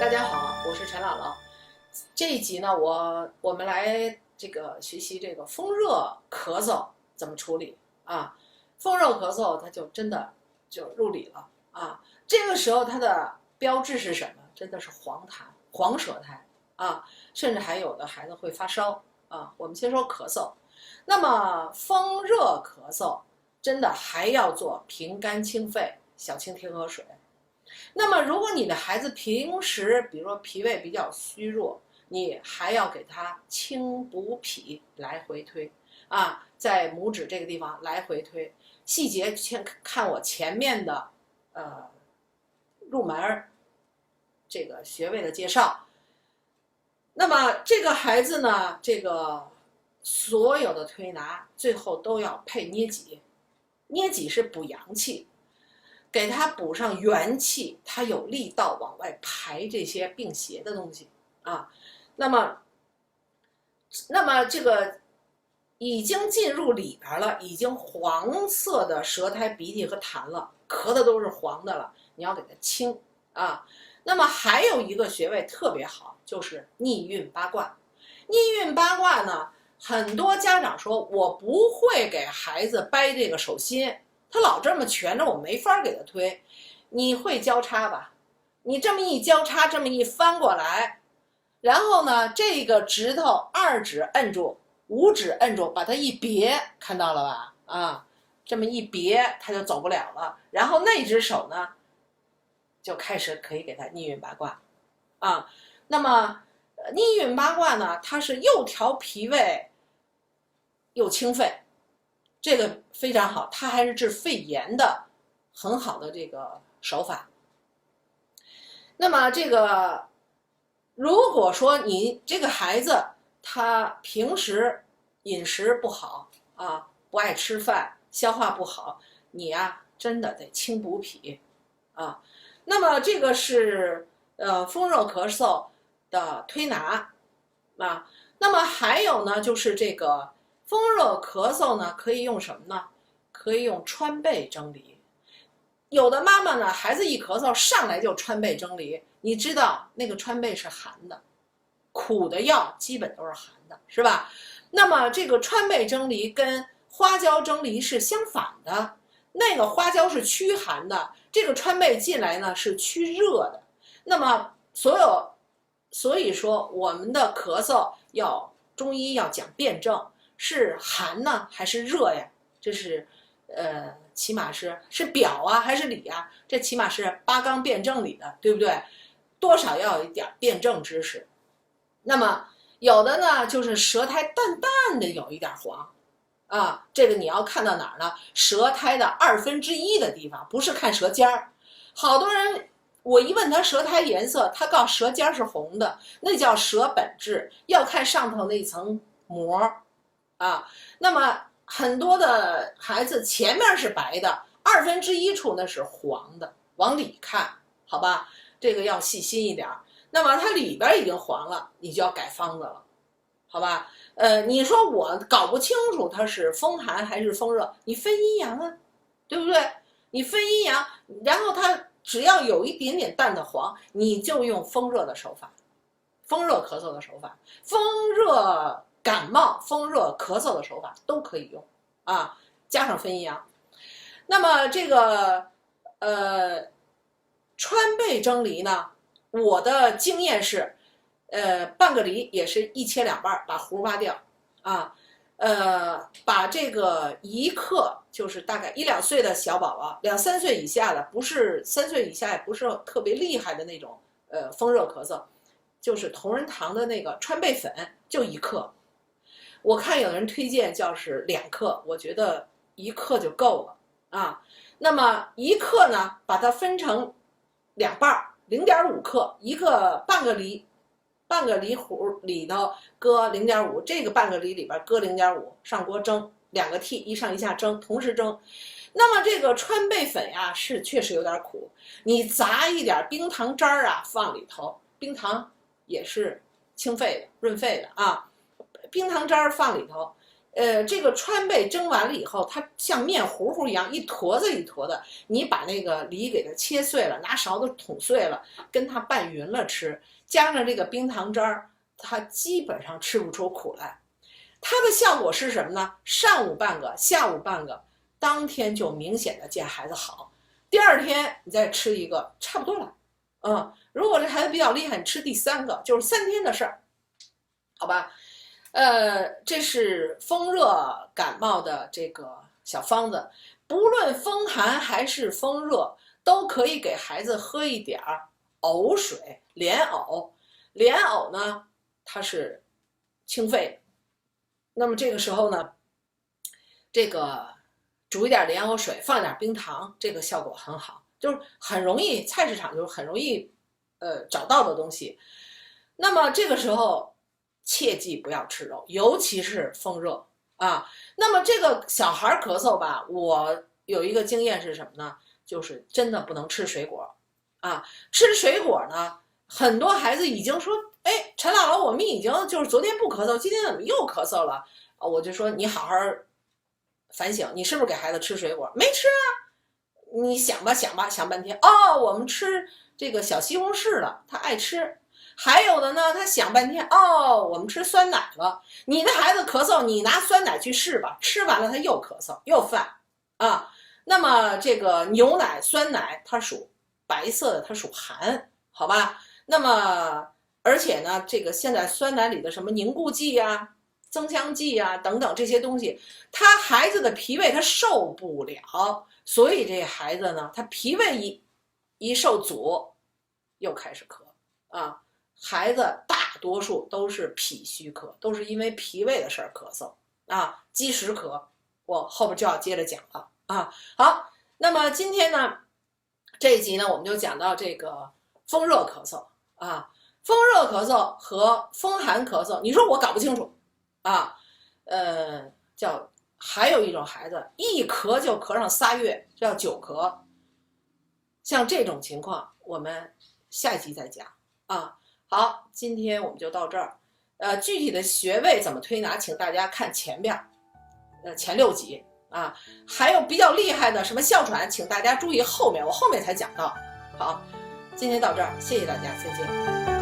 大家好，我是陈姥姥。这一集呢，我们来学习这个风热咳嗽怎么处理啊？风热咳嗽它就真的就入里了啊。这个时候它的标志是什么？真的是黄痰、黄舌苔啊，甚至还有的孩子会发烧啊。我们先说咳嗽，那么风热咳嗽真的还要做平肝清肺、小清天河水。那么如果你的孩子平时比如说脾胃比较虚弱，你还要给他清补脾来回推啊，在拇指这个地方来回推，细节先看我前面的入门这个穴位的介绍。那么这个孩子呢，这个所有的推拿最后都要配捏脊，捏脊是补阳气，给他补上元气，他有力道往外排这些病邪的东西啊。那么这个已经进入里边了，已经黄色的舌苔、鼻涕和痰了，咳的都是黄的了，你要给它清啊。那么还有一个穴位特别好，就是逆运八卦。逆运八卦呢，很多家长说我不会给孩子掰这个手心，他老这么蜷着，我没法给他推。你会交叉吧？你这么一交叉，这么一翻过来，然后呢，这个指头二指摁住，五指摁住，把它一别，看到了吧？啊，这么一别，他就走不了了。然后那只手呢，就开始可以给他逆运八卦啊。那么逆运八卦呢，它是又调脾胃，又清肺。这个非常好，它还是治肺炎的很好的这个手法。那么这个如果说你这个孩子他平时饮食不好啊，不爱吃饭，消化不好，你呀真的得清补脾啊。那么这个是风热咳嗽的推拿啊。那么还有呢，就是这个风热咳嗽呢，可以用什么呢？可以用川贝蒸梨。有的妈妈呢，孩子一咳嗽上来就川贝蒸梨，你知道那个川贝是寒的，苦的药基本都是寒的，是吧？那么这个川贝蒸梨跟花椒蒸梨是相反的，那个花椒是驱寒的，这个川贝进来呢是驱热的。那么所以说我们的咳嗽中医要讲辩证，是寒呢还是热呀？这是起码是表啊还是里啊？这起码是八纲辩证里的，对不对？多少要有一点辩证知识。那么有的呢就是舌苔淡淡的有一点黄啊，这个你要看到哪儿呢？舌苔的1/2的地方，不是看舌尖儿。好多人我一问他舌苔颜色，他告诉舌尖是红的，那叫舌本质，要看上头那层膜啊。那么很多的孩子前面是白的，1/2处那是黄的，往里看，好吧？这个要细心一点。那么它里边已经黄了，你就要改方子了，好吧？你说我搞不清楚它是风寒还是风热，你分阴阳啊，对不对？你分阴阳，然后它只要有一点点淡的黄，你就用风热的手法，风热咳嗽的手法，风热感冒、风热咳嗽的手法都可以用啊，加上分阴阳。那么这个川贝蒸梨呢，我的经验是，半个梨也是一切两半，把核挖掉啊，把这个1克，就是大概1、2岁的小宝宝，2、3岁以下的，不是3岁以下，也不是特别厉害的那种，风热咳嗽，就是同仁堂的那个川贝粉，就1克。我看有人推荐叫是2克，我觉得1克就够了啊。那么1克呢，把它分成2半，0.5克，一个半个梨核里头搁0.5，这个半个梨里边搁0.5，上锅蒸，2个屉一上一下蒸，同时蒸。那么这个川贝粉呀，是确实有点苦，你砸一点冰糖渣啊放里头，冰糖也是清肺的、润肺的啊。冰糖渣放里头，这个川贝蒸完了以后，它像面糊糊一样，一坨子一坨的。你把那个梨给它切碎了，拿勺子捅碎了，跟它拌匀了吃，加上这个冰糖汁儿，它基本上吃不出苦来。它的效果是什么呢？上午半个，下午半个，当天就明显的见孩子好。第二天你再吃一个，差不多了。如果这孩子比较厉害，你吃第3个，就是3天的事儿，好吧？这是风热感冒的这个小方子，不论风寒还是风热，都可以给孩子喝一点藕水，莲藕。莲藕呢，它是清肺的。那么这个时候呢，这个煮一点莲藕水，放一点冰糖，这个效果很好，就是很容易，菜市场就是很容易找到的东西。那么这个时候切记不要吃肉，尤其是风热啊。那么这个小孩咳嗽吧，我有一个经验是什么呢？就是真的不能吃水果啊。吃水果呢，很多孩子已经说，哎，陈姥姥，我们已经就是昨天不咳嗽，今天怎么又咳嗽了？我就说你好好反省，你是不是给孩子吃水果？没吃啊。你想吧想吧，想半天，我们吃这个小西红柿了，他爱吃。还有的呢，他想半天，我们吃酸奶了。你的孩子咳嗽，你拿酸奶去试吧，吃完了他又咳嗽又犯啊。那么这个牛奶、酸奶它属白色的，它属寒，好吧？那么而且呢，这个现在酸奶里的什么凝固剂啊、增香剂啊等等这些东西，他孩子的脾胃他受不了，所以这孩子呢，他脾胃一受阻，又开始咳啊。孩子大多数都是脾虚咳，都是因为脾胃的事儿咳嗽啊，积食咳，我后边就要接着讲了啊。好，那么今天呢，这一集呢，我们就讲到这个风热咳嗽啊，风热咳嗽和风寒咳嗽，你说我搞不清楚啊？还有一种孩子一咳就咳上3月，叫久咳，像这种情况，我们下一集再讲啊。好，今天我们就到这儿。具体的穴位怎么推拿，请大家看前6集啊。还有比较厉害的什么哮喘，请大家注意后面，我后面才讲到。好，今天到这儿，谢谢大家，再见。